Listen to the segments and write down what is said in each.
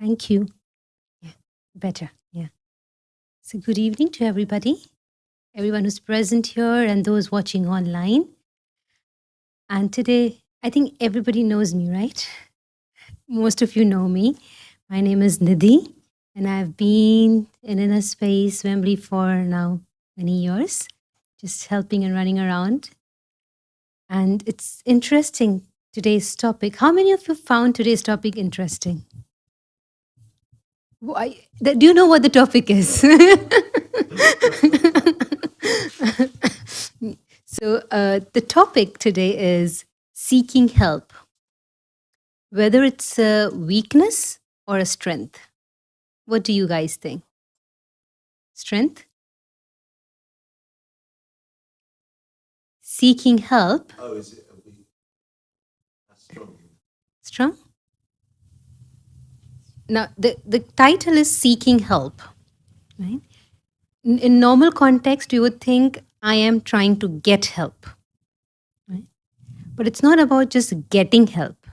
Thank you. Yeah, better. Yeah. So, good evening to everybody, everyone who's present here and those watching online. And today, I think everybody knows me, right? Most of you know me. My name is Nidhi, and I've been in Inner Space Wembley for now many years, just helping and running around. And it's interesting, today's topic. How many of you found today's topic interesting? Do you know what the topic is? So, the topic today is seeking help, whether it's a weakness or a strength. What do you guys think? Strength? Seeking help? Oh, is it strong? Strong? Now, the title is Seeking Help, right? In normal context, you would think I am trying to get help, right? But it's not about just getting help.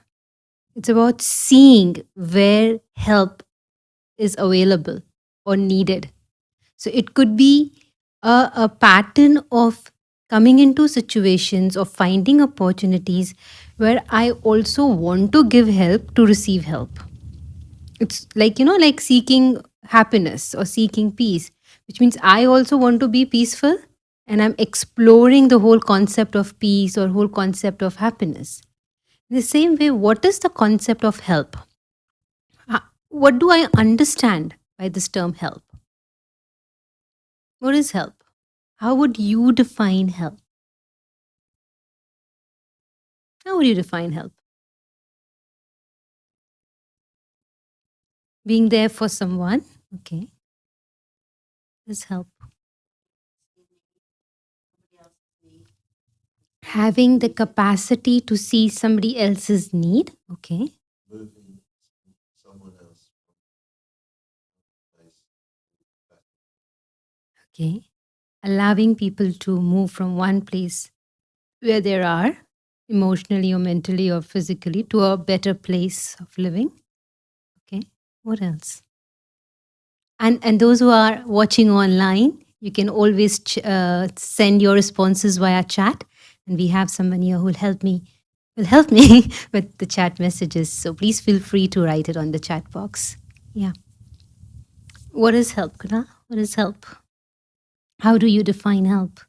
It's about seeing where help is available or needed. So it could be a pattern of coming into situations or finding opportunities where I also want to give help to receive help. It's like, like seeking happiness or seeking peace, which means I also want to be peaceful and I'm exploring the whole concept of peace or whole concept of happiness. In the same way, what is the concept of help? What do I understand by this term help? What is help? How would you define help? How would you define help? Being there for someone. Okay. Is help. Having the capacity to see somebody else's need. Okay. Moving someone else. Okay. Allowing people to move from one place where they are, emotionally or mentally or physically, to a better place of living. Okay. What else? And those who are watching online, you can always send your responses via chat, and we have someone here who will help me with the chat messages. So please feel free to write it on the chat box. Yeah. What is help, Kuna? What is help? How do you define help?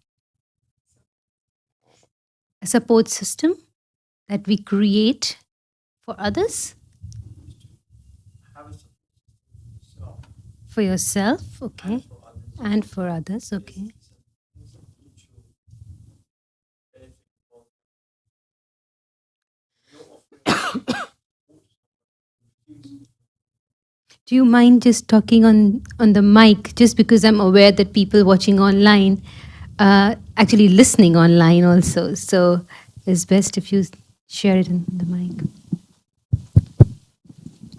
A support system that we create for others? For yourself, okay. And for others, okay. Do you mind just talking on the mic, just because I'm aware that people watching online actually listening online also. So it's best if you share it in the mic.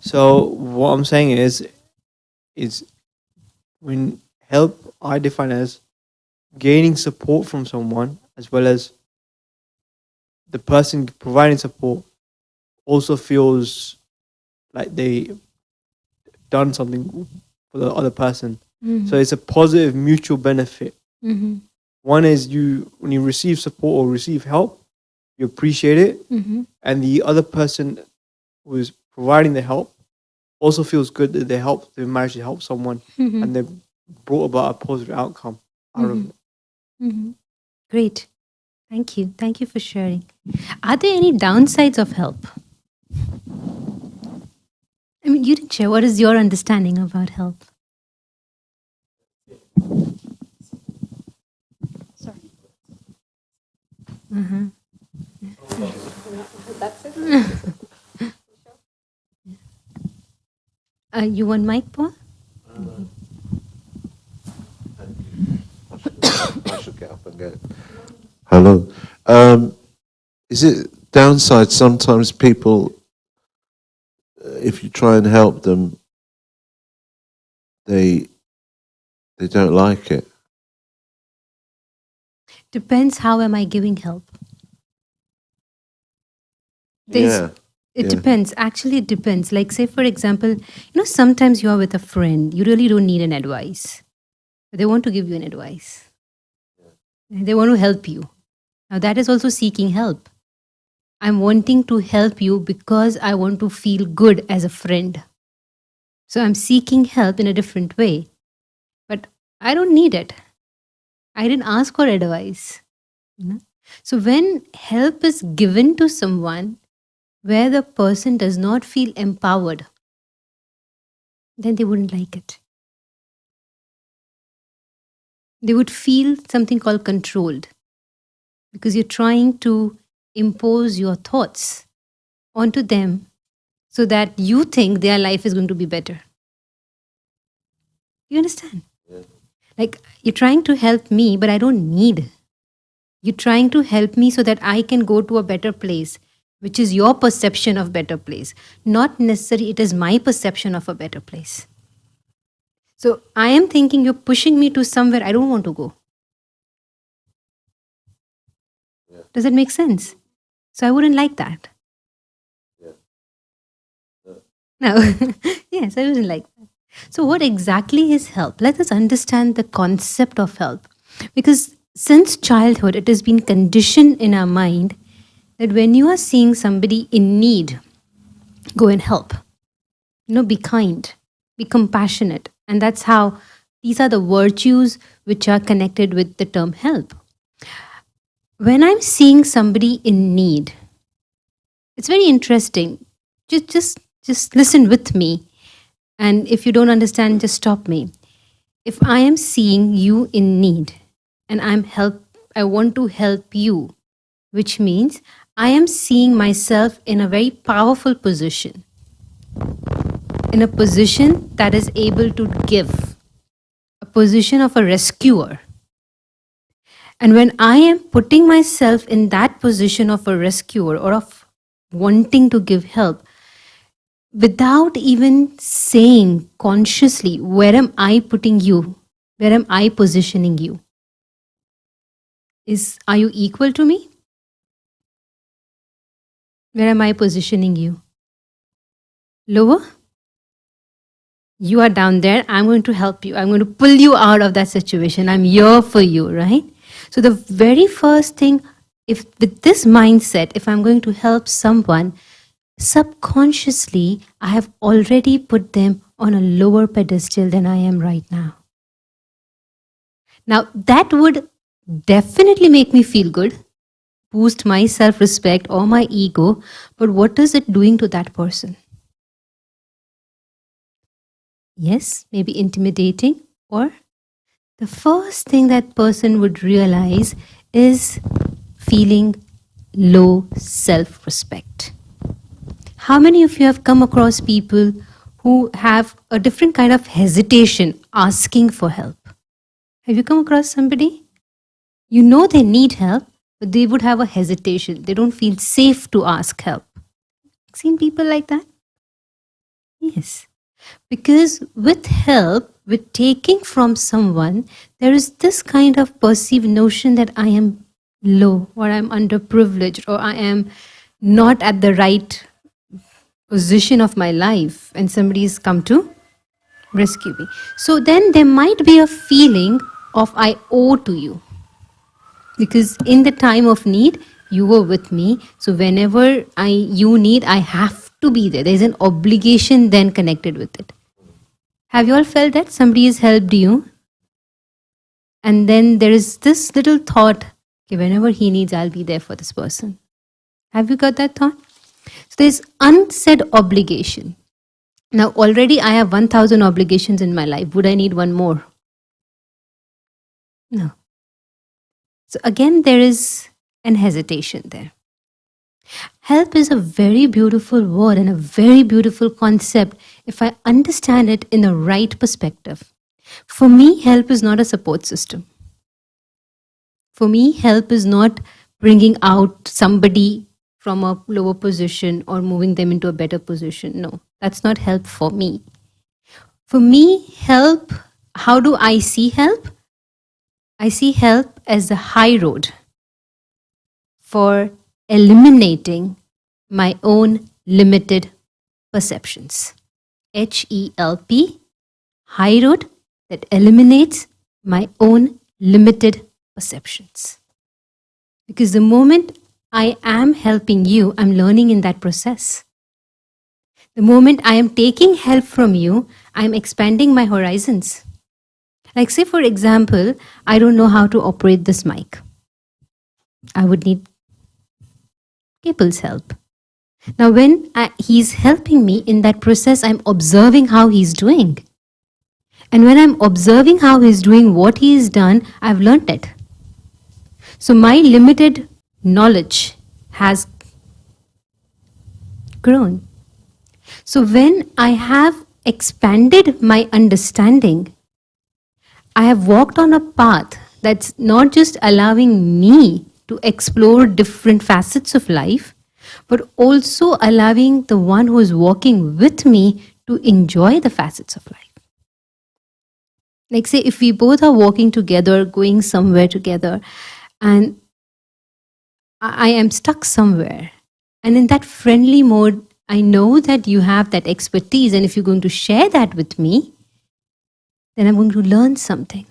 So what I'm saying is when help I define as gaining support from someone as well as the person providing support also feels like they done something for the other person. Mm-hmm. So it's a positive mutual benefit. Mm-hmm. One is when you receive support or receive help, you appreciate it. Mm-hmm. And the other person who is providing the help also feels good that they managed to help someone, Mm-hmm. and they brought about a positive outcome out of it. Mm-hmm. Great. Thank you. Thank you for sharing. Are there any downsides of help? I mean, you didn't share. What is your understanding about help? Sorry. Uh-huh. That's it. You want mic, Paul? I should get up and go. Hello. Is it downside? Sometimes people, if you try and help them, they don't like it. Depends how am I giving help. Yeah. It Yeah. depends. Actually, it depends. Like, say, for example, sometimes you are with a friend, you really don't need an advice, but they want to give you an advice. They want to help you. Now, that is also seeking help. I'm wanting to help you because I want to feel good as a friend. So I'm seeking help in a different way. But I don't need it. I didn't ask for advice. So when help is given to someone where the person does not feel empowered, then they wouldn't like it. They would feel something called controlled, because you're trying to impose your thoughts onto them so that you think their life is going to be better. You understand? Yeah. Like, you're trying to help me, but I don't need. You're trying to help me so that I can go to a better place, which is your perception of better place. Not necessarily it is my perception of a better place. So I am thinking you're pushing me to somewhere I don't want to go. Yeah. Does that make sense? So I wouldn't like that. Yeah. No. Yes, I wouldn't like that. So what exactly is help? Let us understand the concept of help. Because since childhood, it has been conditioned in our mind that when you are seeing somebody in need, go and help. Be kind, be compassionate. And that's how these are the virtues which are connected with the term help. When I'm seeing somebody in need, it's very interesting. Just listen with me. And if you don't understand, just stop me. If I am seeing you in need and I want to help you, which means I am seeing myself in a very powerful position, in a position that is able to give, a position of a rescuer. And when I am putting myself in that position of a rescuer or of wanting to give help, without even saying consciously, where am I putting you? Where am I positioning you? Are you equal to me? Where am I positioning you? Lower? You are down there. I'm going to help you. I'm going to pull you out of that situation. I'm here for you, right? So the very first thing, if with this mindset, if I'm going to help someone, subconsciously, I have already put them on a lower pedestal than I am right now. Now, that would definitely make me feel good, boost my self-respect or my ego, but what is it doing to that person? Yes, maybe intimidating, or the first thing that person would realize is feeling low self-respect. How many of you have come across people who have a different kind of hesitation asking for help? Have you come across somebody? You know they need help, but they would have a hesitation. They don't feel safe to ask help. Seen people like that? Yes. Because with help, with taking from someone, there is this kind of perceived notion that I am low, or I'm underprivileged, or I am not at the right position of my life, and somebody has come to rescue me. So then there might be a feeling of I owe to you. Because in the time of need, you were with me. So whenever you need, I have to be there. There's an obligation then connected with it. Have you all felt that somebody has helped you? And then there is this little thought, okay, whenever he needs, I'll be there for this person. Have you got that thought? So there's unsaid obligation. Now already I have 1,000 obligations in my life. Would I need one more? No. So again, there is an hesitation there. Help is a very beautiful word and a very beautiful concept if I understand it in the right perspective. For me, help is not a support system. For me, help is not bringing out somebody from a lower position or moving them into a better position. No, that's not help for me. For me, help, how do I see help? I see help as the high road for eliminating my own limited perceptions. HELP, high road that eliminates my own limited perceptions. Because the moment I am helping you, I'm learning in that process. The moment I am taking help from you, I'm expanding my horizons. Like, say, for example, I don't know how to operate this mic. I would need Kapil's help. Now, when he's helping me in that process, I'm observing how he's doing. And when I'm observing how he's doing what he's done, I've learned it. So my limited knowledge has grown. So when I have expanded my understanding, I have walked on a path that's not just allowing me to explore different facets of life, but also allowing the one who is walking with me to enjoy the facets of life. Like, say, if we both are walking together, going somewhere together, and I am stuck somewhere, and in that friendly mode, I know that you have that expertise, and if you're going to share that with me, then I'm going to learn something.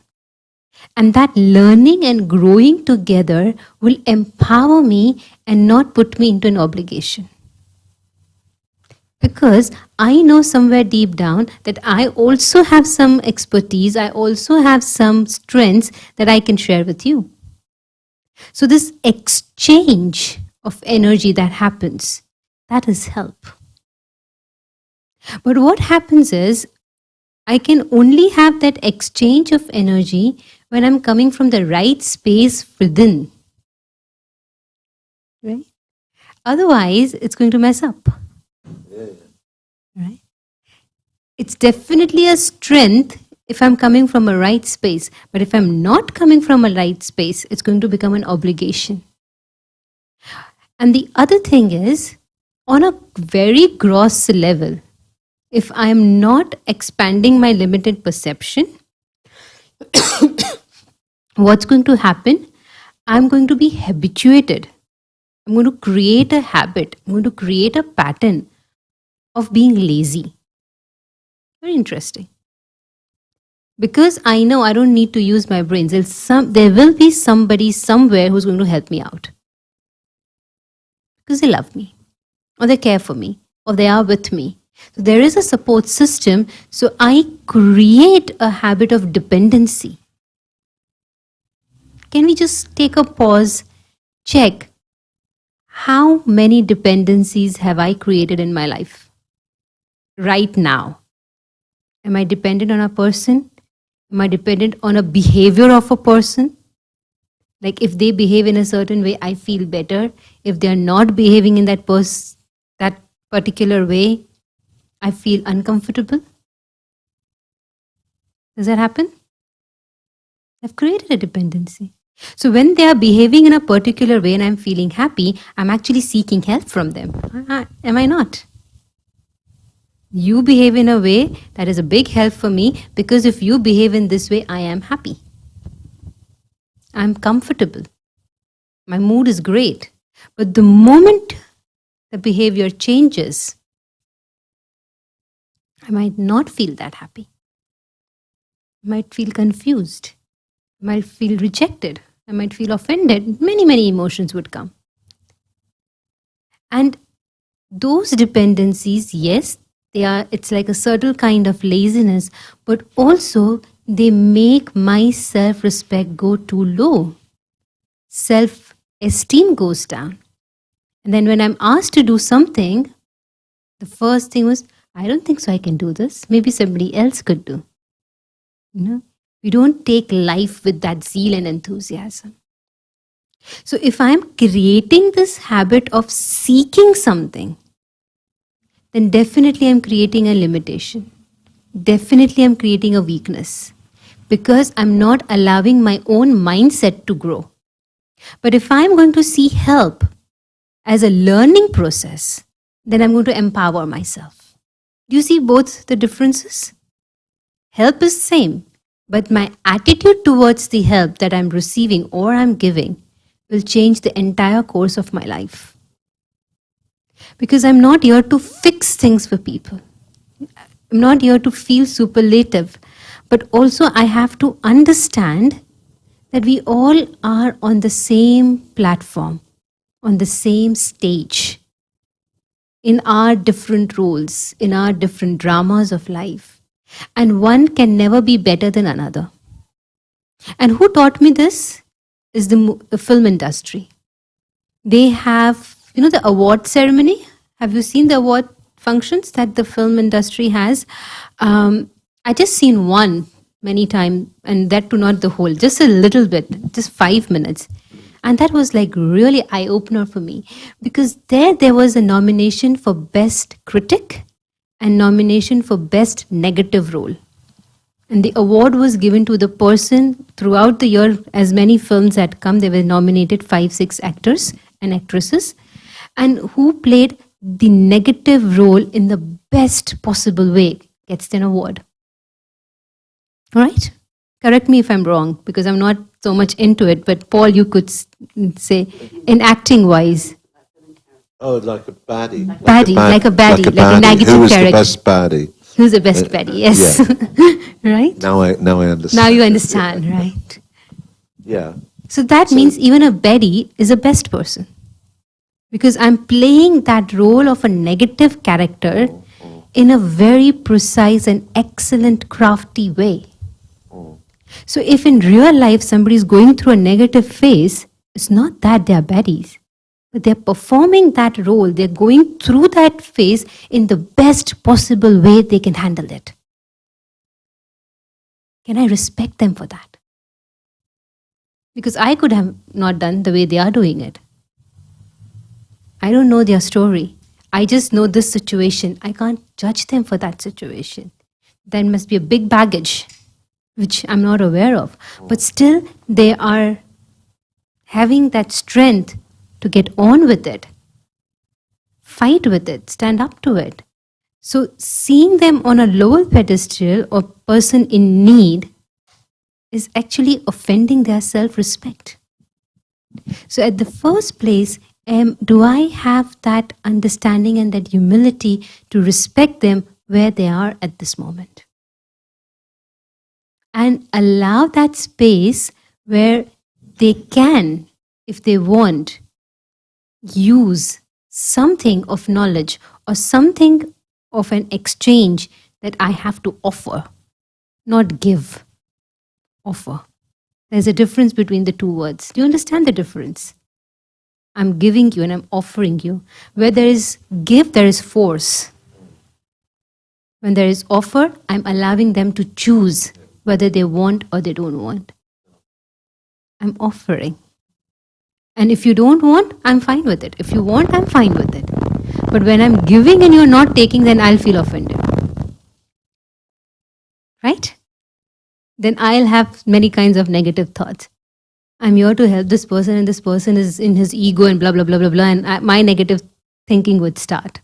And that learning and growing together will empower me and not put me into an obligation. Because I know somewhere deep down that I also have some expertise, I also have some strengths that I can share with you. So this exchange of energy that happens, that is help. But what happens is, I can only have that exchange of energy when I'm coming from the right space within. Right? Otherwise, it's going to mess up. Right? It's definitely a strength if I'm coming from a right space. But if I'm not coming from a right space, it's going to become an obligation. And the other thing is, on a very gross level, if I'm not expanding my limited perception, what's going to happen? I'm going to be habituated. I'm going to create a habit. I'm going to create a pattern of being lazy. Very interesting. Because I know I don't need to use my brains. There will be somebody somewhere who's going to help me out. Because they love me, or they care for me, or they are with me. So there is a support system. So I create a habit of dependency. Can we just take a pause, check how many dependencies have I created in my life right now? Am I dependent on a person? Am I dependent on a behavior of a person? Like, if they behave in a certain way, I feel better. If they are not behaving in that particular way, I feel uncomfortable. Does that happen? I've created a dependency. So when they are behaving in a particular way and I'm feeling happy, I'm actually seeking help from them. Am I not? You behave in a way that is a big help for me, because if you behave in this way, I am happy. I'm comfortable. My mood is great. But the moment the behavior changes, I might not feel that happy. I might feel confused. I might feel rejected. I might feel offended. Many, many emotions would come. And those dependencies, yes, it's like a certain kind of laziness, but also they make my self-respect go too low. Self-esteem goes down. And then when I'm asked to do something, the first thing was, I don't think so I can do this. Maybe somebody else could do. We don't take life with that zeal and enthusiasm. So if I'm creating this habit of seeking something, then definitely I'm creating a limitation. Definitely I'm creating a weakness, because I'm not allowing my own mindset to grow. But if I'm going to see help as a learning process, then I'm going to empower myself. Do you see both the differences? Help is same, but my attitude towards the help that I'm receiving or I'm giving will change the entire course of my life. Because I'm not here to fix things for people. I'm not here to feel superlative. But also I have to understand that we all are on the same platform, on the same stage, in our different roles, in our different dramas of life. And one can never be better than another. And who taught me this is the film industry. They have, the award ceremony. Have you seen the award functions that the film industry has? I just seen one many times, and that too not the whole, just a little bit, just 5 minutes. And that was like really eye-opener for me, because there was a nomination for best critic and nomination for best negative role. And the award was given to the person throughout the year. As many films had come, they were nominated 5-6 actors and actresses, and who played the negative role in the best possible way gets an award. All right? Correct me if I'm wrong, because I'm not so much into it, but Paul, you could say, in acting wise. Oh, like a baddie. Like a negative Who was character. the best baddie? Who's the best baddie? Yes. Yeah. Right? Now I understand. Now you understand, right? Yeah. So that means even a baddie is a best person. Because I'm playing that role of a negative character in a very precise and excellent, crafty way. So if in real life somebody is going through a negative phase, it's not that they are baddies, but they're performing that role. They're going through that phase in the best possible way they can handle it. Can I respect them for that? Because I could have not done the way they are doing it. I don't know their story. I just know this situation. I can't judge them for that situation. There must be a big baggage, which I'm not aware of. But still, they are having that strength to get on with it, fight with it, stand up to it. So seeing them on a lower pedestal or person in need is actually offending their self-respect. So at the first place, do I have that understanding and that humility to respect them where they are at this moment? And allow that space where they can, if they want, use something of knowledge or something of an exchange that I have to offer, not give, offer. There's a difference between the two words. Do you understand the difference? I'm giving you and I'm offering you. Where there is give, there is force. When there is offer, I'm allowing them to choose whether they want or they don't want. I'm offering. And if you don't want, I'm fine with it. If you want, I'm fine with it. But when I'm giving and you're not taking, then I'll feel offended. Right? Then I'll have many kinds of negative thoughts. I'm here to help this person and this person is in his ego and blah, blah, blah, blah, blah. And my negative thinking would start.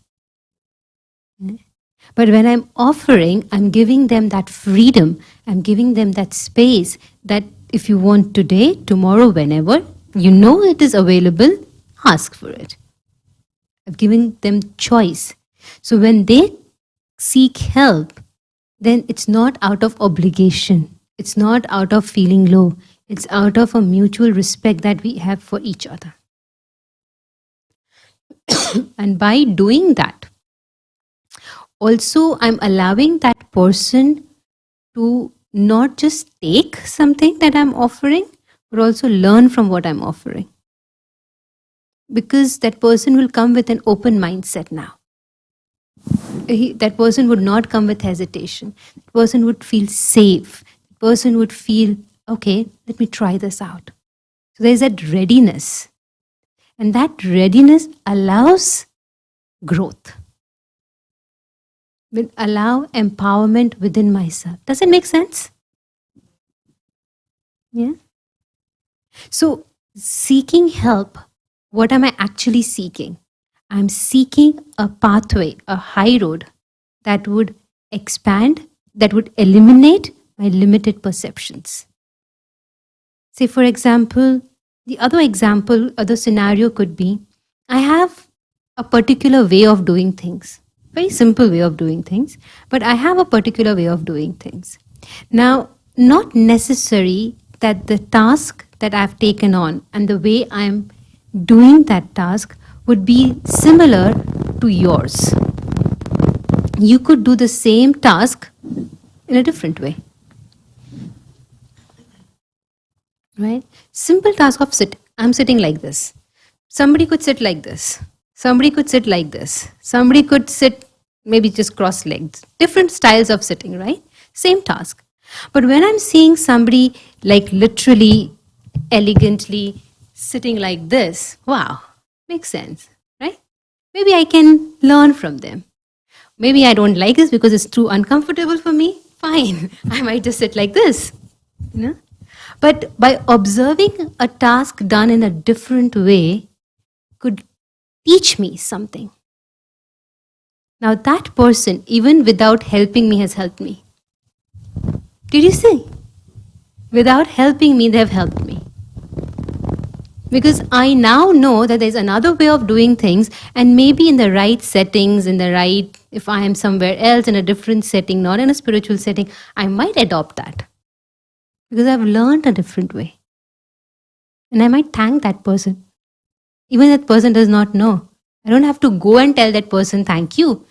But when I'm offering, I'm giving them that freedom. I'm giving them that space that if you want today, tomorrow, whenever, you know it is available, ask for it. I'm giving them choice. So when they seek help, then it's not out of obligation. It's not out of feeling low. It's out of a mutual respect that we have for each other. And by doing that, also I'm allowing that person to not just take something that I'm offering, but also learn from what I'm offering. Because that person will come with an open mindset now. That person would not come with hesitation. That person would feel safe. That person would feel, okay, let me try this out. So there's that readiness. And that readiness allows growth. Will allow empowerment within myself. Does it make sense? Yeah? So seeking help, what am I actually seeking? I'm seeking a pathway, a high road that would expand, that would eliminate my limited perceptions. Say, for example, the other scenario could be, I have a particular way of doing things. Very simple way of doing things, but I have a particular way of doing things. Now, not necessary that the task that I've taken on and the way I'm doing that task would be similar to yours. You could do the same task in a different way. Right? Simple task of sit. I'm sitting like this. Somebody could sit like this. Somebody could sit like this. Somebody could sit maybe just cross-legged. Different styles of sitting, right? Same task. But when I'm seeing somebody like literally, elegantly sitting like this, wow, makes sense, right? Maybe I can learn from them. Maybe I don't like this because it's too uncomfortable for me. Fine, I might just sit like this, you know? But by observing a task done in a different way could teach me something. Now that person, even without helping me, has helped me. Did you see? Without helping me, they have helped me. Because I now know that there's another way of doing things, and maybe in the right settings, if I am somewhere else in a different setting, not in a spiritual setting, I might adopt that. Because I've learned a different way. And I might thank that person. Even that person does not know. I don't have to go and tell that person thank you.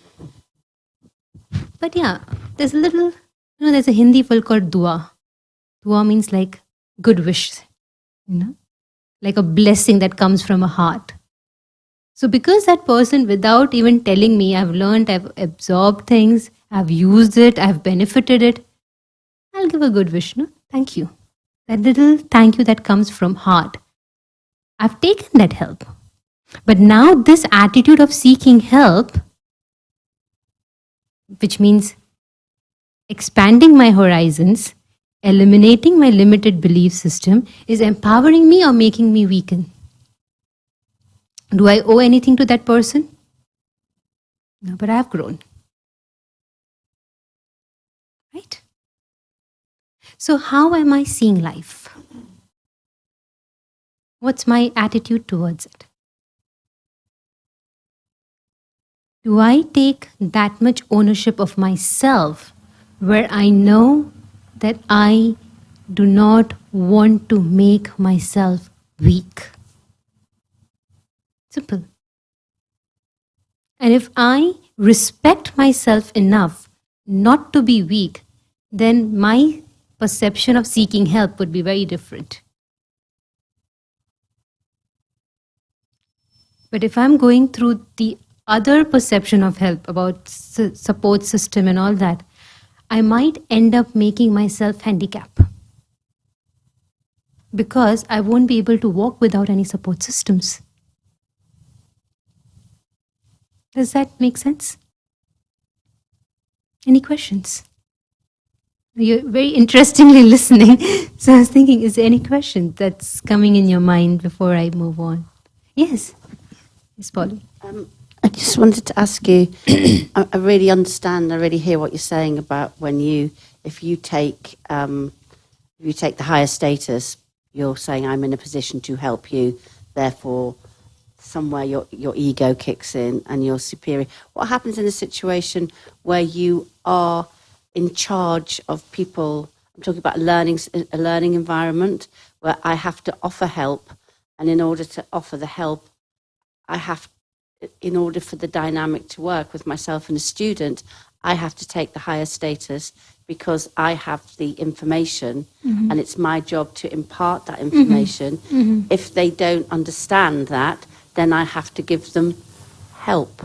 But yeah, there's a Hindi word called dua. Dua means like good wish, like a blessing that comes from a heart. So because that person, without even telling me, I've learned, I've absorbed things, I've used it, I've benefited it, I'll give a good wish, no? Thank you. That little thank you that comes from heart. I've taken that help. But now this attitude of seeking help, which means expanding my horizons, eliminating my limited belief system, is empowering me or making me weaken? Do I owe anything to that person? No, but I have grown. Right? So how am I seeing life? What's my attitude towards it? Do I take that much ownership of myself where I know that I do not want to make myself weak? Simple. And if I respect myself enough not to be weak, then my perception of seeking help would be very different. But if I'm going through the other perception of help about support system and all that, I might end up making myself handicapped because I won't be able to walk without any support systems. Does that make sense? Any questions? You're very interestingly listening. So I was thinking, is there any question that's coming in your mind before I move on? Yes. Yes, Polly. I just wanted to ask you, I really understand, I really hear what you're saying about if you take the higher status, you're saying I'm in a position to help you, therefore somewhere your ego kicks in and you're superior. What happens in a situation where you are in charge of people? I'm talking about a learning environment where I have to offer help, and in order to offer the help, in order for the dynamic to work with myself and a student, I have to take the higher status because I have the information, and it's my job to impart that information. If they don't understand that, then I have to give them help.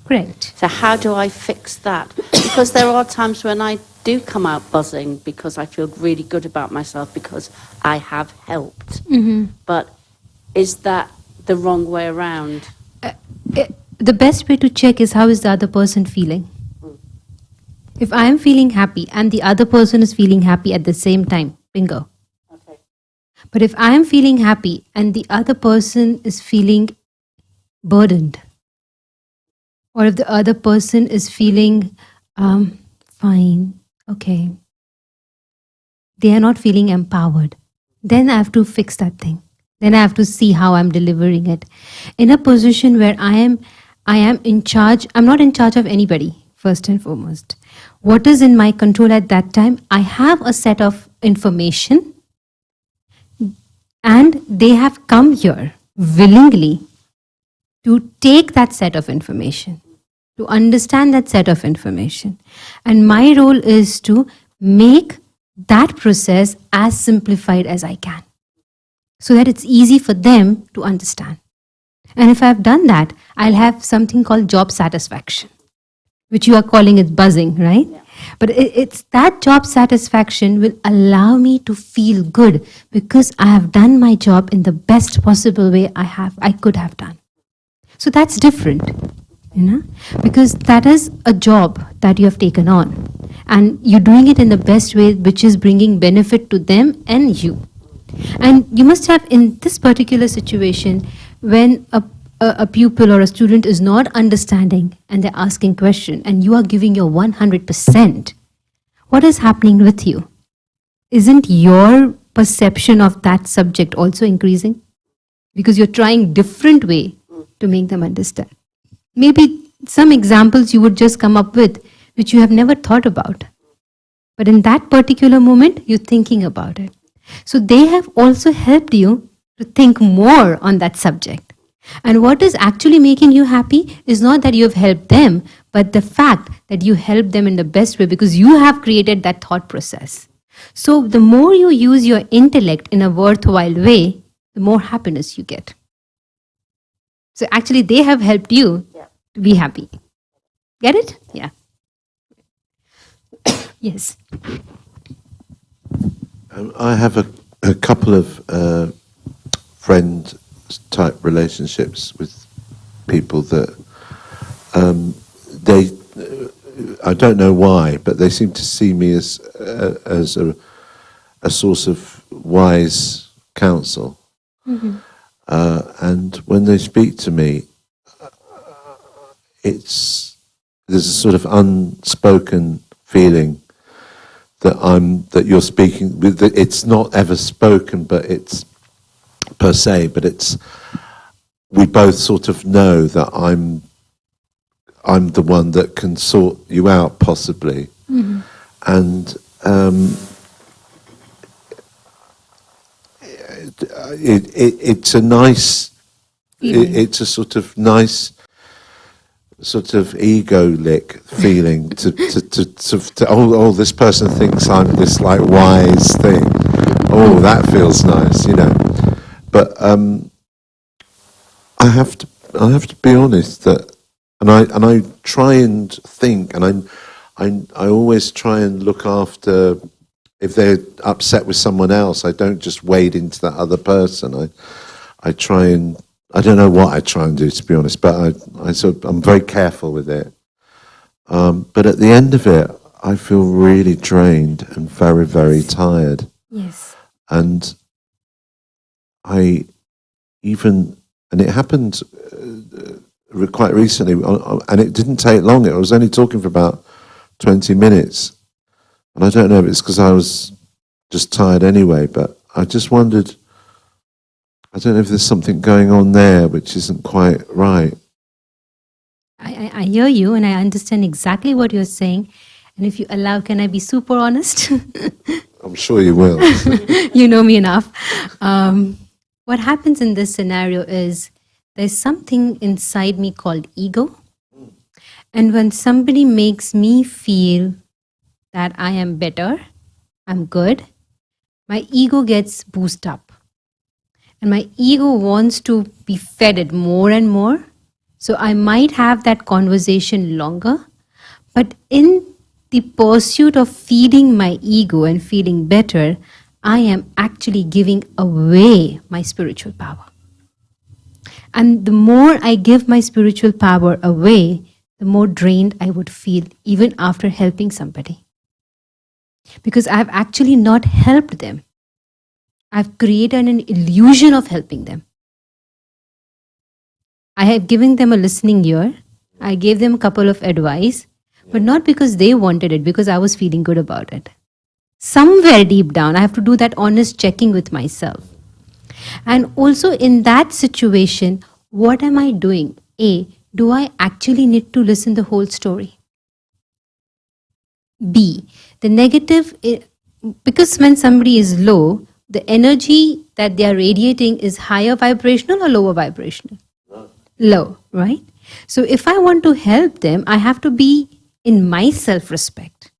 Correct. So how do I fix that? Because there are times when I do come out buzzing because I feel really good about myself because I have helped. But is that the wrong way around? The best way to check is how is the other person feeling. If I am feeling happy and the other person is feeling happy at the same time, bingo. Okay. But if I am feeling happy and the other person is feeling burdened, or if the other person is feeling fine, okay, they are not feeling empowered, then I have to fix that thing. Then I have to see how I'm delivering it. In a position where I I am in charge. I'm not in charge of anybody, first and foremost. What is in my control at that time? I have a set of information, and they have come here willingly to take that set of information, to understand that set of information. And my role is to make that process as simplified as I can, so that it's easy for them to understand. And if I've done that, I'll have something called job satisfaction, which you are calling it buzzing, right? Yeah. But it's that job satisfaction will allow me to feel good because I have done my job in the best possible way I could have done. So that's different, because that is a job that you have taken on, and you're doing it in the best way, which is bringing benefit to them and you. And you must have, in this particular situation, when a pupil or a student is not understanding and they're asking question and you are giving your 100%, what is happening with you? Isn't your perception of that subject also increasing? Because you're trying different way to make them understand. Maybe some examples you would just come up with, which you have never thought about. But in that particular moment, you're thinking about it. So they have also helped you to think more on that subject. And what is actually making you happy is not that you have helped them, but the fact that you helped them in the best way because you have created that thought process. So the more you use your intellect in a worthwhile way, the more happiness you get. So actually they have helped you to be happy. Get it? Yeah. Yes. I have a couple of friend type relationships with people that they I don't know why, but they seem to see me as a source of wise counsel. Mm-hmm. And when they speak to me, there's a sort of unspoken feeling that you're speaking with. It's not ever spoken, but it's per se. But we both sort of know that I'm the one that can sort you out, possibly. Mm-hmm. And it's a nice. It's a sort of nice, sort of ego lick feeling to this person thinks I'm this like wise thing. Oh, that feels nice, But I have to be honest that, and I try and think, and I always try and look after. If they're upset with someone else, I don't just wade into that other person. I try and, I don't know what I try and do, to be honest, but I'm very careful with it. But at the end of it, I feel really drained and very, very tired. Yes. And and it happened quite recently, and it didn't take long. I was only talking for about 20 minutes. And I don't know if it's because I was just tired anyway, but I just wondered, I don't know if there's something going on there which isn't quite right. I hear you and I understand exactly what you're saying. And if you allow, can I be super honest? I'm sure you will. You know me enough. What happens in this scenario is there's something inside me called ego. And when somebody makes me feel that I am better, I'm good, my ego gets boosted up. And my ego wants to be fed it more and more. So I might have that conversation longer. But in the pursuit of feeding my ego and feeling better, I am actually giving away my spiritual power. And the more I give my spiritual power away, the more drained I would feel even after helping somebody. Because I've actually not helped them. I've created an illusion of helping them. I have given them a listening ear. I gave them a couple of advice, but not because they wanted it, because I was feeling good about it. Somewhere deep down, I have to do that honest checking with myself. And also in that situation, what am I doing? A, do I actually need to listen the whole story? B, the negative, because when somebody is low, the energy that they are radiating is higher vibrational or lower vibrational? Low, right? So if I want to help them, I have to be in my self-respect.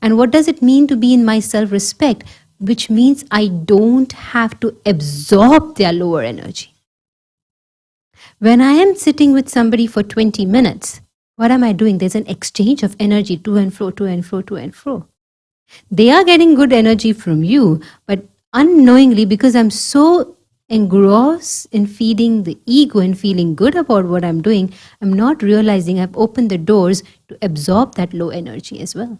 And what does it mean to be in my self-respect? Which means I don't have to absorb their lower energy. When I am sitting with somebody for 20 minutes, what am I doing? There's an exchange of energy to and fro, to and fro, to and fro. They are getting good energy from you, but unknowingly, because I'm so engrossed in feeding the ego and feeling good about what I'm doing, I'm not realizing I've opened the doors to absorb that low energy as well.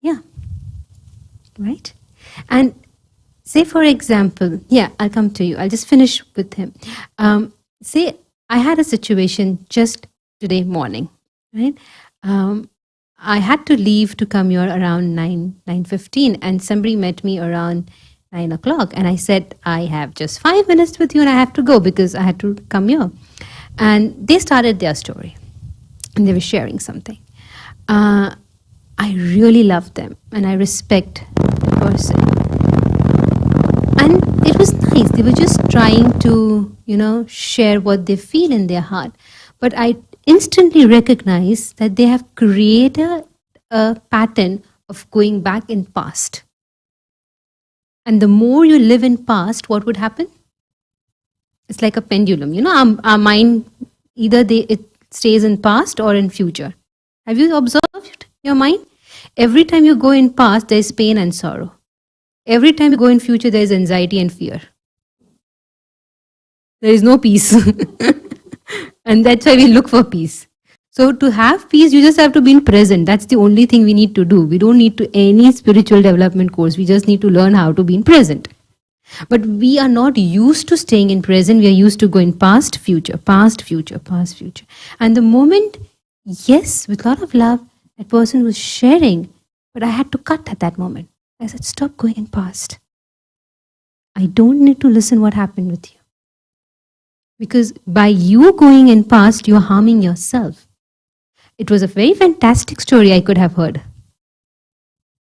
Yeah. Right? And say, for example, I'll come to you. I'll just finish with him. Say, I had a situation just today morning, right? I had to leave to come here around 9:15, and somebody met me around 9 o'clock. And I said, I have just 5 minutes with you and I have to go because I had to come here. And they started their story and they were sharing something. I really love them and I respect the person. And it was nice. They were just trying to, share what they feel in their heart. But I instantly recognized that they have created a pattern of going back in past. And the more you live in past, what would happen? It's like a pendulum. Our mind, either it stays in past or in future. Have you observed your mind? Every time you go in past, there is pain and sorrow. Every time you go in future, there is anxiety and fear. There is no peace. And that's why we look for peace. So to have peace, you just have to be in present. That's the only thing we need to do. We don't need to any spiritual development course. We just need to learn how to be in present. But we are not used to staying in present. We are used to going past, future, past, future, past, future. And the moment, yes, with a lot of love, that person was sharing, but I had to cut at that moment. I said, stop going in past. I don't need to listen what happened with you. Because by you going in past, you are harming yourself. It was a very fantastic story I could have heard.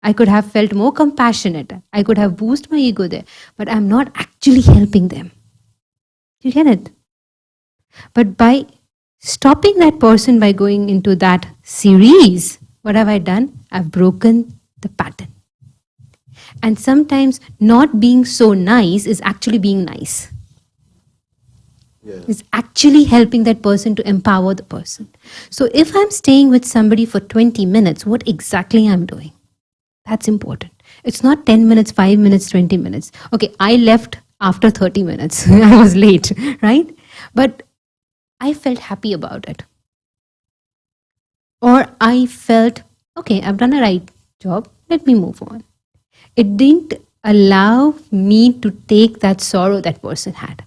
I could have felt more compassionate. I could have boosted my ego there. But I'm not actually helping them. Do you get it? But by stopping that person by going into that series, what have I done? I've broken the pattern. And sometimes not being so nice is actually being nice. Yeah. It's actually helping that person to empower the person. So if I'm staying with somebody for 20 minutes, what exactly I'm doing? That's important. It's not 10 minutes, 5 minutes, 20 minutes. Okay, I left after 30 minutes. I was late, right? But I felt happy about it. Or I felt, okay, I've done a right job. Let me move on. It didn't allow me to take that sorrow that person had,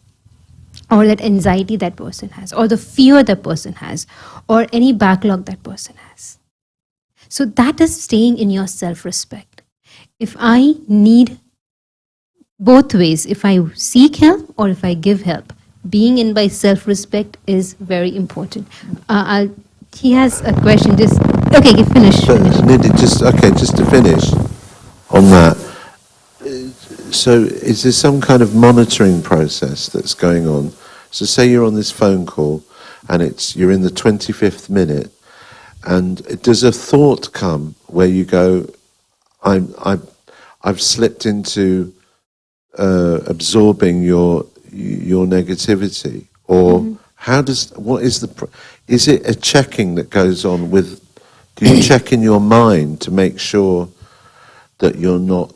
or that anxiety that person has, or the fear that person has, or any backlog that person has. So that is staying in your self-respect. If I need both ways, if I seek help or if I give help, being in my self-respect is very important. He has a question. Finish. Nidhi, just to finish on that. So is there some kind of monitoring process that's going on? So say you're on this phone call and you're in the 25th minute, and does a thought come where you go, I've slipped into absorbing your negativity, or is it a checking that goes on with? Do you check in your mind to make sure that you're not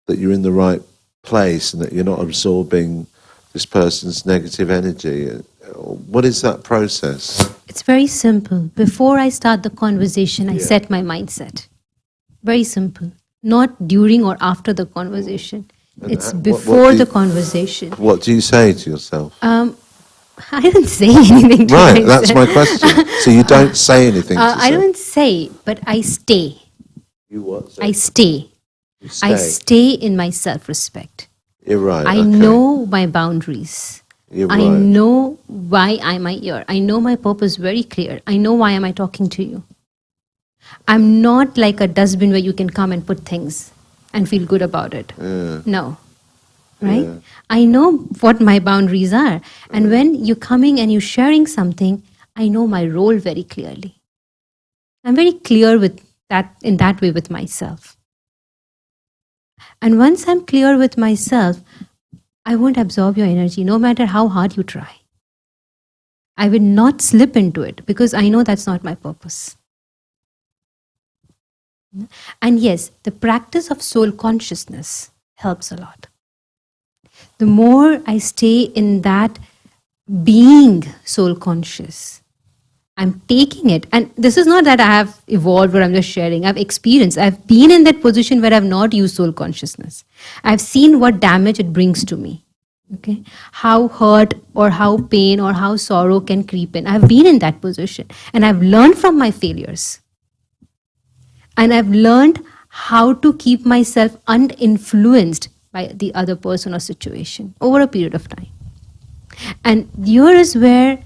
that you're in the right place and that you're not absorbing this person's negative energy? What is that process? It's very simple. Before I start the conversation, I set my mindset. Very simple. Not during or after the conversation. It's before the conversation. What do you say to yourself? I don't say anything to myself. Right, that's my question. So you don't say anything to yourself? I don't say, but I stay. You what? I stay. You stay. I stay in my self-respect. You're right. I know my boundaries. You're I right. know why am I here. I know my purpose very clear. I know why am I talking to you. I'm not like a dustbin where you can come and put things and feel good about it. Yeah. No. Right? Yeah. I know what my boundaries are. And when you're coming and you're sharing something, I know my role very clearly. I'm very clear with that in that way with myself. And once I'm clear with myself, I won't absorb your energy no matter how hard you try. I will not slip into it because I know that's not my purpose. And yes, the practice of soul consciousness helps a lot. The more I stay in that being soul conscious, I'm taking it. And this is not that I have evolved or I'm just sharing. I've experienced. I've been in that position where I've not used soul consciousness. I've seen what damage it brings to me. Okay, how hurt or how pain or how sorrow can creep in. I've been in that position and I've learned from my failures. And I've learned how to keep myself uninfluenced by the other person or situation over a period of time. And here is where,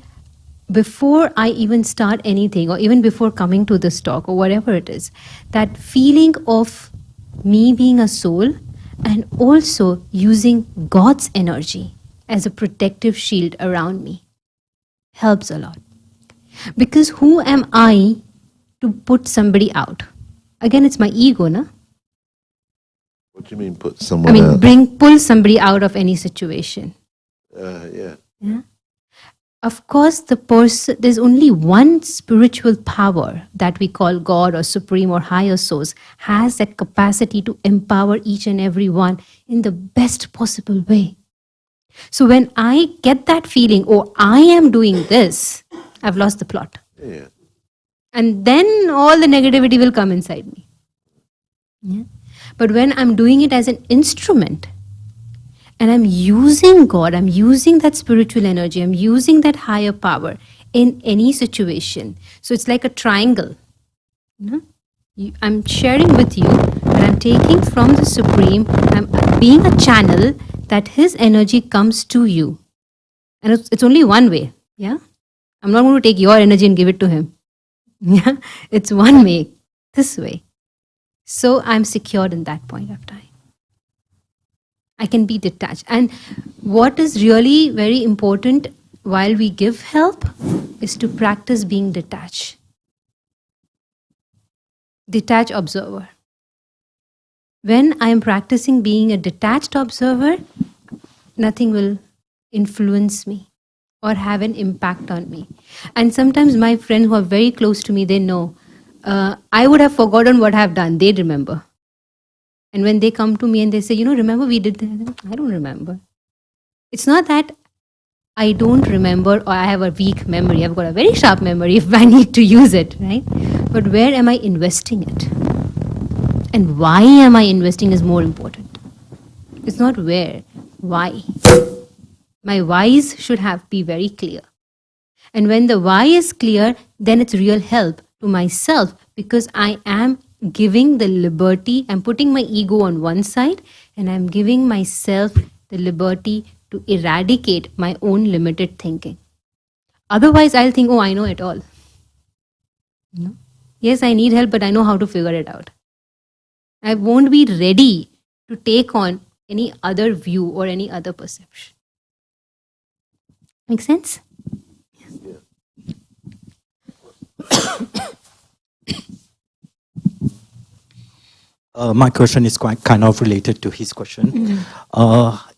before I even start anything, or even before coming to this talk or whatever it is, that feeling of me being a soul and also using God's energy as a protective shield around me helps a lot. Because who am I to put somebody out? Again, it's my ego, no? What do you mean put someone out? Pull somebody out of any situation. Yeah. Yeah. Of course, there's only one spiritual power that we call God or Supreme or Higher Source has that capacity to empower each and every one in the best possible way. So when I get that feeling, oh, I am doing this, I've lost the plot. Yeah. And then all the negativity will come inside me. Yeah. But when I'm doing it as an instrument, and I'm using God, I'm using that spiritual energy, I'm using that higher power in any situation. So it's like a triangle. You know? I'm sharing with you, but I'm taking from the Supreme, I'm being a channel that His energy comes to you. And it's only one way. Yeah? I'm not going to take your energy and give it to Him. Yeah? It's one way, this way. So I'm secured in that point of time. I can be detached. And what is really very important while we give help is to practice being detached. Detached observer. When I am practicing being a detached observer, nothing will influence me or have an impact on me. And sometimes my friends who are very close to me, they know. I would have forgotten what I have done. They remember. And when they come to me and they say, remember we did that? I don't remember. It's not that I don't remember or I have a weak memory. I've got a very sharp memory if I need to use it, right? But where am I investing it? And why am I investing is more important. It's not where, why. My whys should be very clear. And when the why is clear, then it's real help to myself because I am giving the liberty, I'm putting my ego on one side and I'm giving myself the liberty to eradicate my own limited thinking. Otherwise, I'll think, oh, I know it all. No? Yes, I need help, but I know how to figure it out. I won't be ready to take on any other view or any other perception. Make sense? My question is quite kind of related to his question.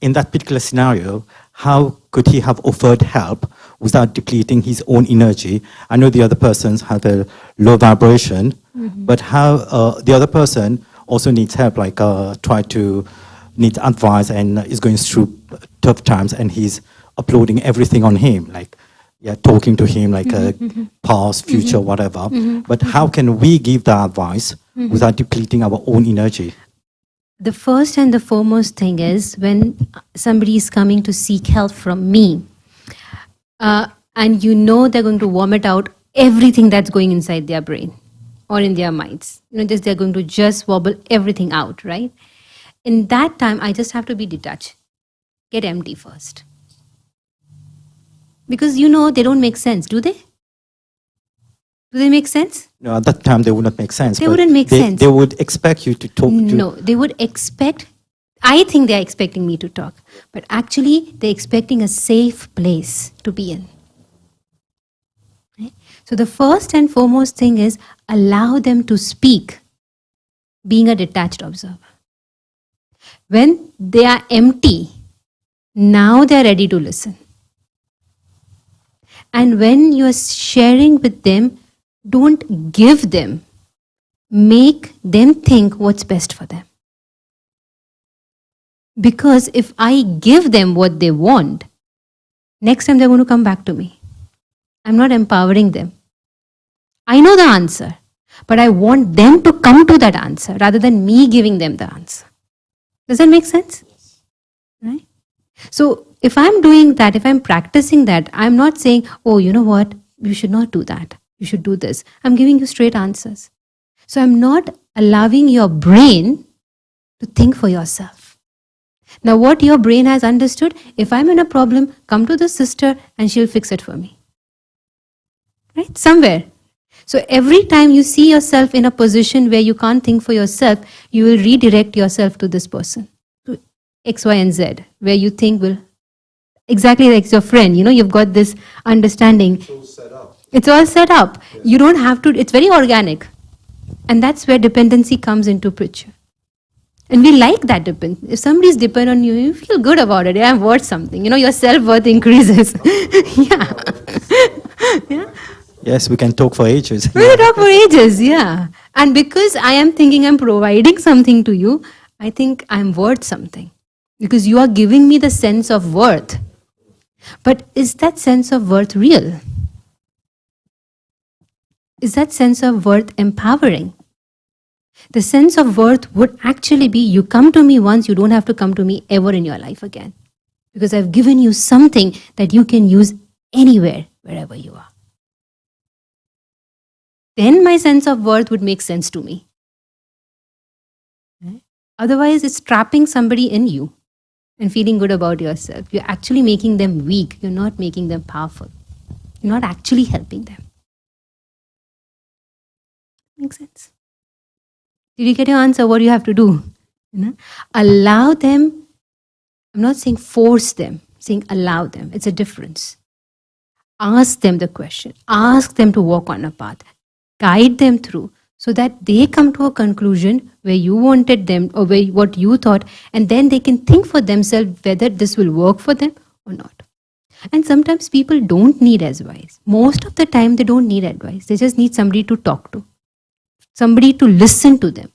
In that particular scenario, how could he have offered help without depleting his own energy? I know the other persons have a low vibration, but how the other person also needs help, like needs advice and is going through tough times, and he's uploading everything on him, like talking to him like past, future, whatever. But how can we give the advice without depleting our own energy? The first and the foremost thing is when somebody is coming to seek help from me, and they're going to vomit out everything that's going inside their brain or in their minds. They're going to just wobble everything out, right? In that time, I just have to be detached. Get empty first. Because they don't make sense, do they? Do they make sense? No, at that time they would not make sense. They but wouldn't make sense. They would expect you to talk to... No, they would expect, I think they're expecting me to talk, but actually they're expecting a safe place to be in. Right? So the first and foremost thing is allow them to speak, being a detached observer. When they are empty, now they're ready to listen. And when you're sharing with them, don't give them. Make them think what's best for them. Because if I give them what they want, next time they're going to come back to me. I'm not empowering them. I know the answer, but I want them to come to that answer rather than me giving them the answer. Does that make sense? Right? So if I'm doing that, if I'm practicing that, I'm not saying, oh, you know what, you should not do that. You should do this. I'm giving you straight answers. So I'm not allowing your brain to think for yourself. Now what your brain has understood, if I'm in a problem, come to the sister and she'll fix it for me. Right? Somewhere. So every time you see yourself in a position where you can't think for yourself, you will redirect yourself to this person, to X, Y, and Z, where you think will, exactly like your friend, you've got this understanding. It's all set up. It's all set up. Yeah. You don't have to, it's very organic. And that's where dependency comes into picture. And we like that dependence. If somebody's dependent on you, you feel good about it. Yeah, I'm worth something. Your self-worth increases. Yeah. Yeah. Yes, we can talk for ages. We can talk for ages, yeah. And because I am thinking I'm providing something to you, I think I'm worth something. Because you are giving me the sense of worth. But is that sense of worth real? Is that sense of worth empowering? The sense of worth would actually be, you come to me once, you don't have to come to me ever in your life again. Because I've given you something that you can use anywhere, wherever you are. Then my sense of worth would make sense to me. Right? Otherwise, it's trapping somebody in you and feeling good about yourself. You're actually making them weak. You're not making them powerful. You're not actually helping them. Makes sense? Did you get your answer? What do you have to do? Allow them. I'm not saying force them, I'm saying allow them. It's a difference. Ask them the question. Ask them to walk on a path. Guide them through so that they come to a conclusion where you wanted them or where what you thought, and then they can think for themselves whether this will work for them or not. And sometimes people don't need advice. Most of the time they don't need advice. They just need somebody to talk to. Somebody to listen to them.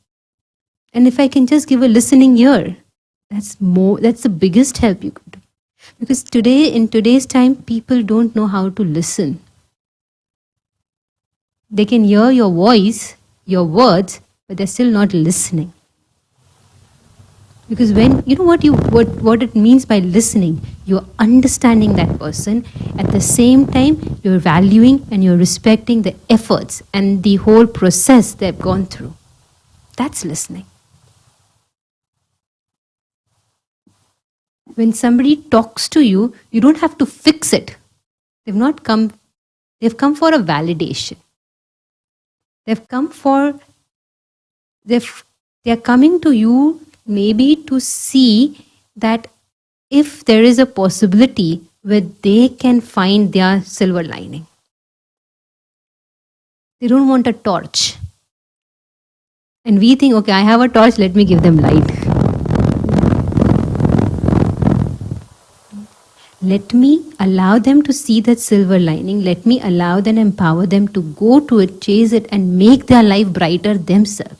And if I can just give a listening ear, that's the biggest help you could do. Because in today's time, people don't know how to listen. They can hear your voice, your words, but they're still not listening. Because when what it means by listening, you're understanding that person. At the same time, you're valuing and you're respecting the efforts and the whole process they've gone through. That's listening. When somebody talks to you, you don't have to fix it. They've come for a validation. They're coming to you maybe to see that if there is a possibility where they can find their silver lining. They don't want a torch. And we think, okay, I have a torch, let me give them light. Let me allow them to see that silver lining. Let me allow them, empower them to go to it, chase it, and make their life brighter themselves.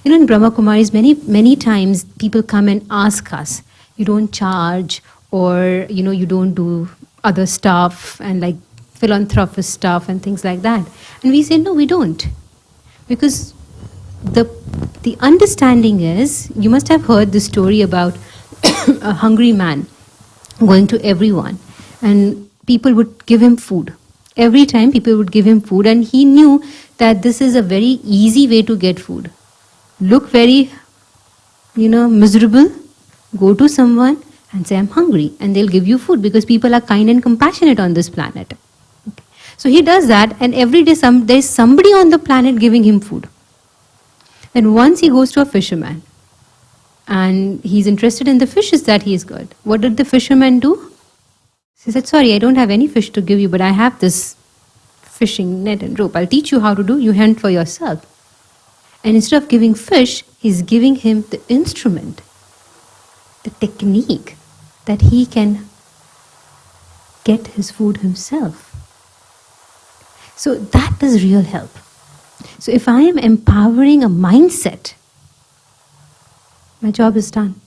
In Brahma Kumaris, many times people come and ask us, you don't charge, or you don't do other stuff and like philanthropist stuff and things like that. And we say, no, we don't. Because the understanding is, you must have heard the story about a hungry man going to everyone, and people would give him food. Every time people would give him food, and he knew that this is a very easy way to get food. Look very, miserable, go to someone and say, I'm hungry, and they'll give you food because people are kind and compassionate on this planet. Okay. So he does that, and every day there's somebody on the planet giving him food. Then once he goes to a fisherman, and he's interested in the fishes that he's got. What did the fisherman do? He said, sorry, I don't have any fish to give you, but I have this fishing net and rope. I'll teach you how to do. You hunt for yourself. And instead of giving fish, he's giving him the instrument, the technique that he can get his food himself. So that is real help. So if I am empowering a mindset, my job is done.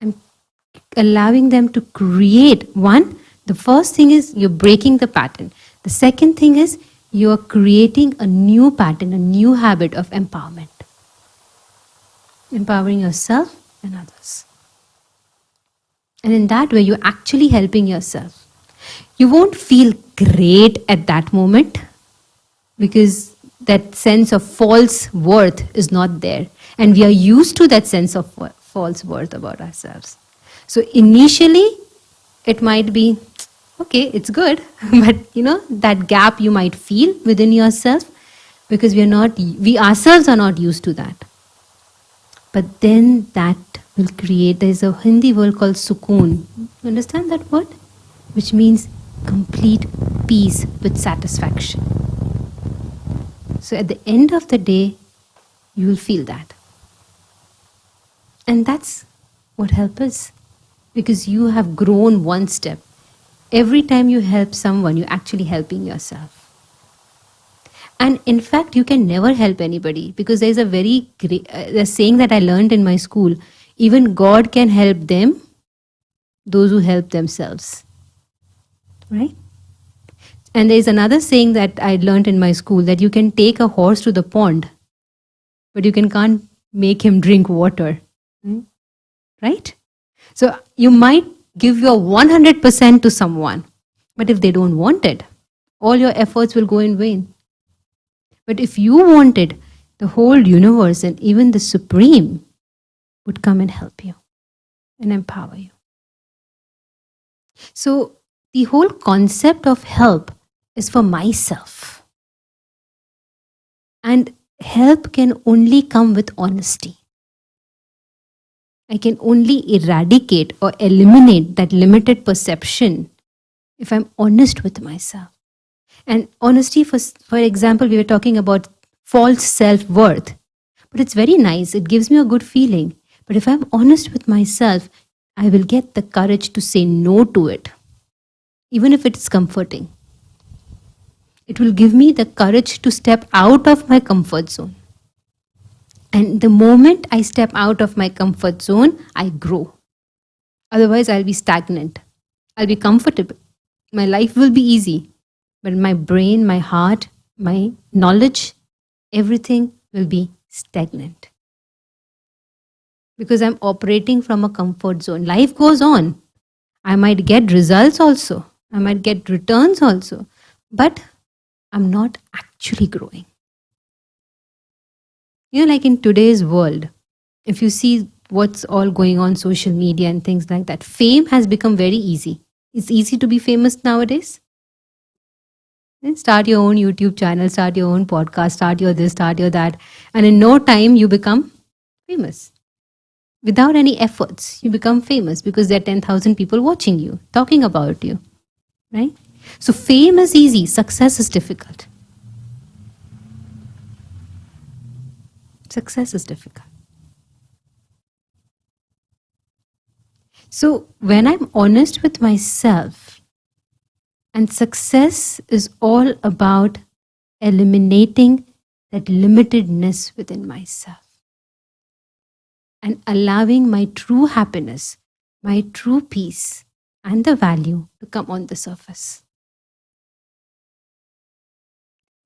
I'm allowing them to create. One, the first thing is you're breaking the pattern. The second thing is you're creating a new pattern, a new habit of empowerment. Empowering yourself and others. And in that way, you're actually helping yourself. You won't feel great at that moment because that sense of false worth is not there. And we are used to that sense of false worth about ourselves. So initially, it might be, okay, it's good. But that gap you might feel within yourself because we ourselves are not used to that. But then that will create, there's a Hindi word called sukoon. You understand that word? Which means complete peace with satisfaction. So at the end of the day, you will feel that. And that's what help is. Because you have grown one step. Every time you help someone, you're actually helping yourself. And in fact, you can never help anybody. Because there's a very great the saying that I learned in my school. Even God can help them, those who help themselves. Right? And there's another saying that I learned in my school, that you can take a horse to the pond, but you can't make him drink water. Right? So you might give your 100% to someone, but if they don't want it, all your efforts will go in vain. But if you want it, the whole universe and even the Supreme would come and help you and empower you. So the whole concept of help is for myself. And help can only come with honesty. I can only eradicate or eliminate that limited perception if I'm honest with myself. And honesty, for example, we were talking about false self-worth. But it's very nice. It gives me a good feeling. But if I'm honest with myself, I will get the courage to say no to it, even if it's comforting. It will give me the courage to step out of my comfort zone. And the moment I step out of my comfort zone, I grow. Otherwise, I'll be stagnant. I'll be comfortable. My life will be easy. But my brain, my heart, my knowledge, everything will be stagnant. Because I'm operating from a comfort zone. Life goes on. I might get results also. I might get returns also. But I'm not actually growing. Like in today's world, if you see what's all going on social media and things like that, fame has become very easy. It's easy to be famous nowadays. Start your own YouTube channel, start your own podcast, start your this, start your that. And in no time, you become famous. Without any efforts, you become famous because there are 10,000 people watching you, talking about you. Right? So fame is easy, success is difficult. Success is difficult. So when I'm honest with myself, and success is all about eliminating that limitedness within myself and allowing my true happiness, my true peace, and the value to come on the surface.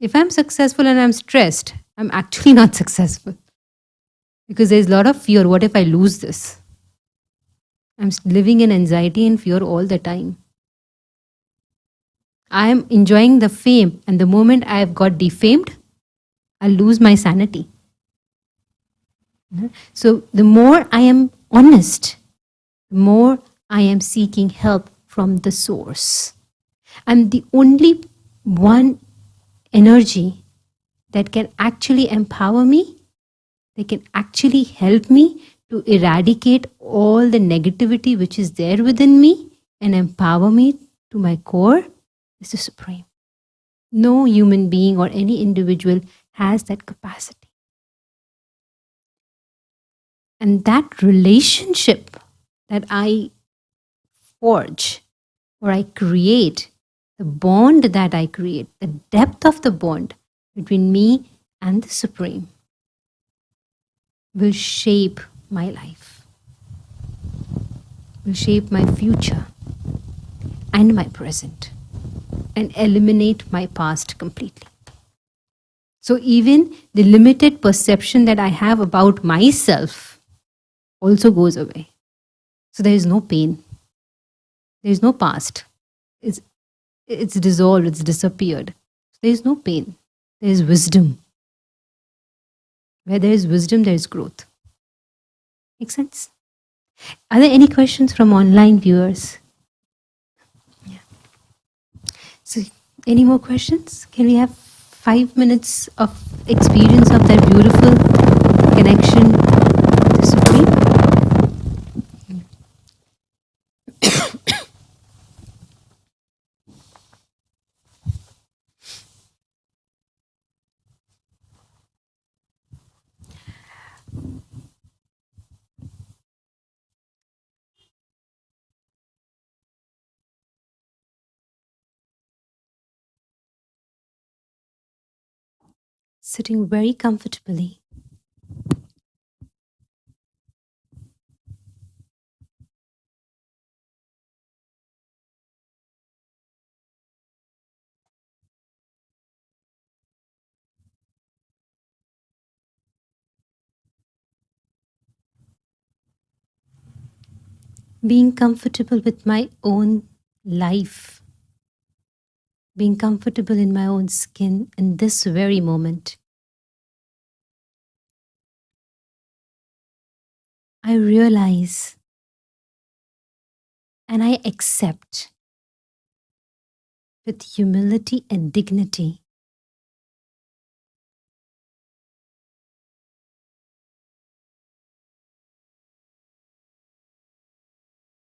If I'm successful and I'm stressed, I'm actually not successful. Because there's a lot of fear. What if I lose this? I'm living in anxiety and fear all the time. I am enjoying the fame, and the moment I have got defamed, I'll lose my sanity. So the more I am honest the more I am seeking help from the source. And the only one energy that can actually empower me, that can actually help me to eradicate all the negativity which is there within me and empower me to my core, is the Supreme. No human being or any individual has that capacity. And that relationship that I forge or I create, the bond that I create, the depth of the bond between me and the Supreme will shape my life, will shape my future and my present, and eliminate my past completely. So even the limited perception that I have about myself also goes away. So there is no pain. There is no past. It's dissolved, it's disappeared. There is no pain. There is wisdom. Where there is wisdom, there is growth. Make sense? Are there any questions from online viewers? Yeah. So, any more questions? Can we have 5 minutes of experience of that beautiful connection to Supreme? Sitting very comfortably. Being comfortable with my own life. Being comfortable in my own skin in this very moment. I realize and I accept with humility and dignity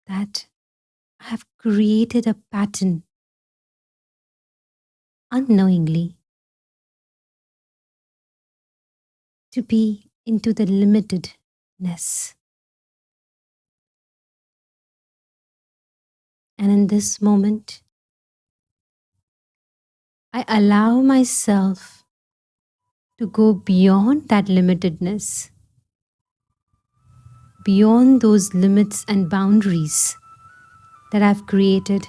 that I have created a pattern unknowingly to be into the limitedness. And in this moment, I allow myself to go beyond that limitedness, beyond those limits and boundaries that I've created,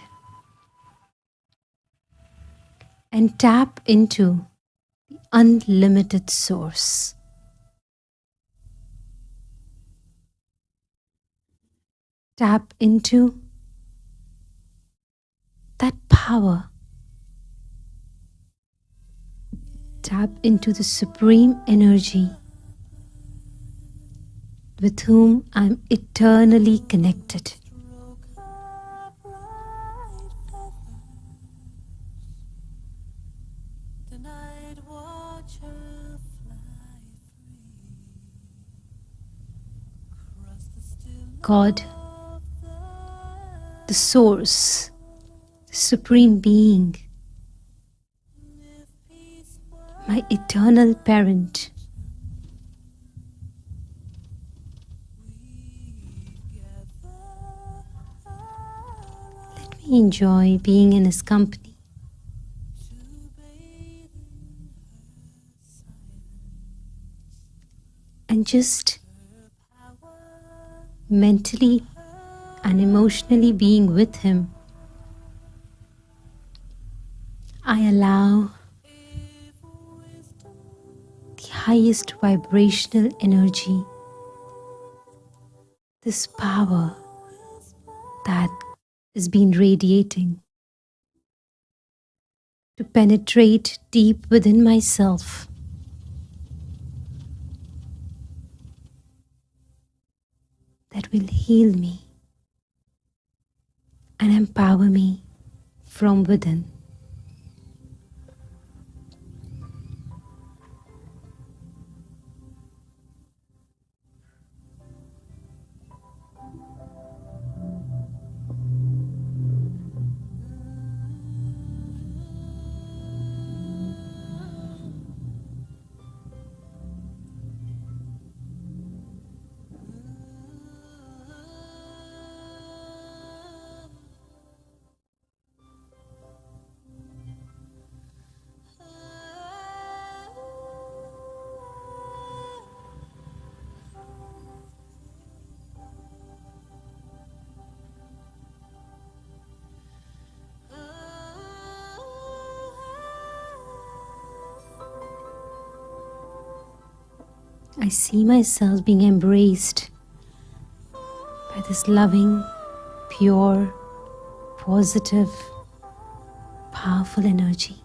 and tap into the unlimited source. Tap into that power. Tap into the supreme energy with whom I'm eternally connected. God, the source, the supreme being, my eternal parent, let me enjoy being in his company. And just mentally and emotionally being with him, I allow the highest vibrational energy, this power that has been radiating, to penetrate deep within myself, that will heal me, and empower me from within. I see myself being embraced by this loving, pure, positive, powerful energy.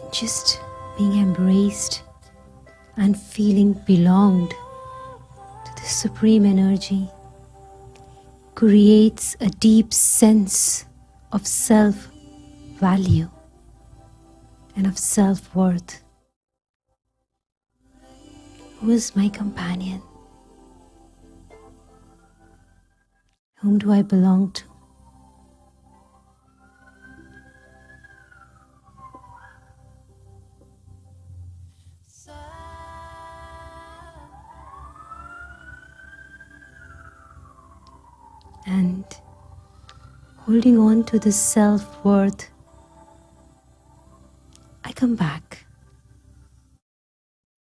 And just being embraced and feeling belonged to the supreme energy creates a deep sense of self-value and of self-worth. Who is my companion? Whom do I belong to? And holding on to this self-worth, I come back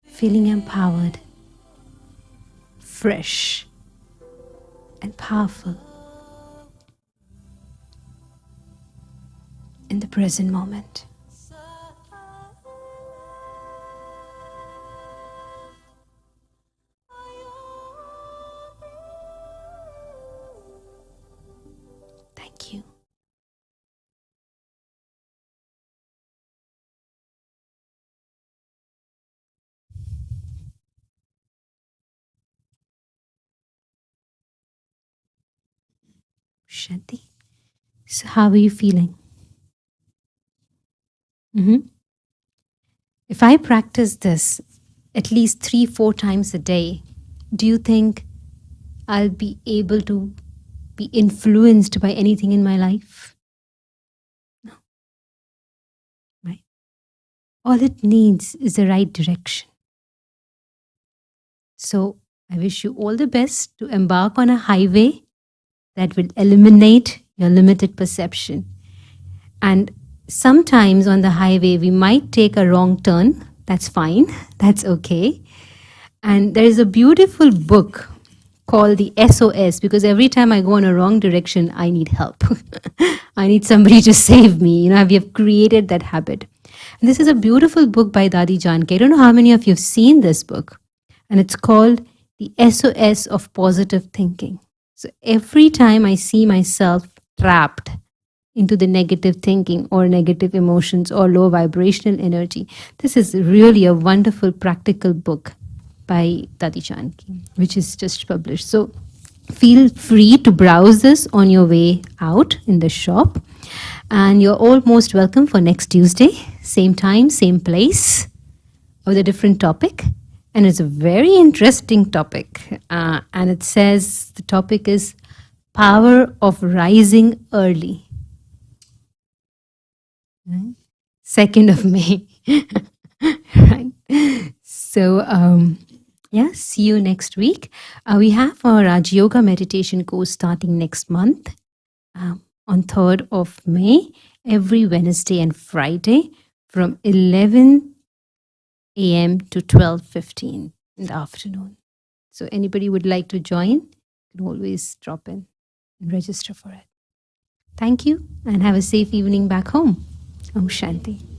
feeling empowered, fresh, and powerful in the present moment. Thank you. Shanti, so how are you feeling? If I practice this at least 3-4 times a day, do you think I'll be able to be influenced by anything in my life? No. Right. All it needs is the right direction. So I wish you all the best to embark on a highway that will eliminate your limited perception. And sometimes on the highway, we might take a wrong turn. That's fine. That's okay. And there is a beautiful book called the SOS, because every time I go in a wrong direction, I need help. I need somebody to save me. You know, we have created that habit. And this is a beautiful book by Dadi Janki. I don't know how many of you have seen this book. And it's called the SOS of Positive Thinking. So every time I see myself trapped into the negative thinking or negative emotions or low vibrational energy, this is really a wonderful practical book by Dadi Janki, which is just published. So feel free to browse this on your way out in the shop. And you're all most welcome for next Tuesday, same time, same place, with a different topic. And it's a very interesting topic. And it says the topic is Power of Rising Early. Right? 2nd of May. Right? So, yeah, see you next week. We have our Raj Yoga meditation course starting next month on 3rd of May, every Wednesday and Friday from 11 a.m. to 12:15 in the afternoon. So anybody would like to join, you can always drop in and register for it. Thank you and have a safe evening back home. Om Shanti.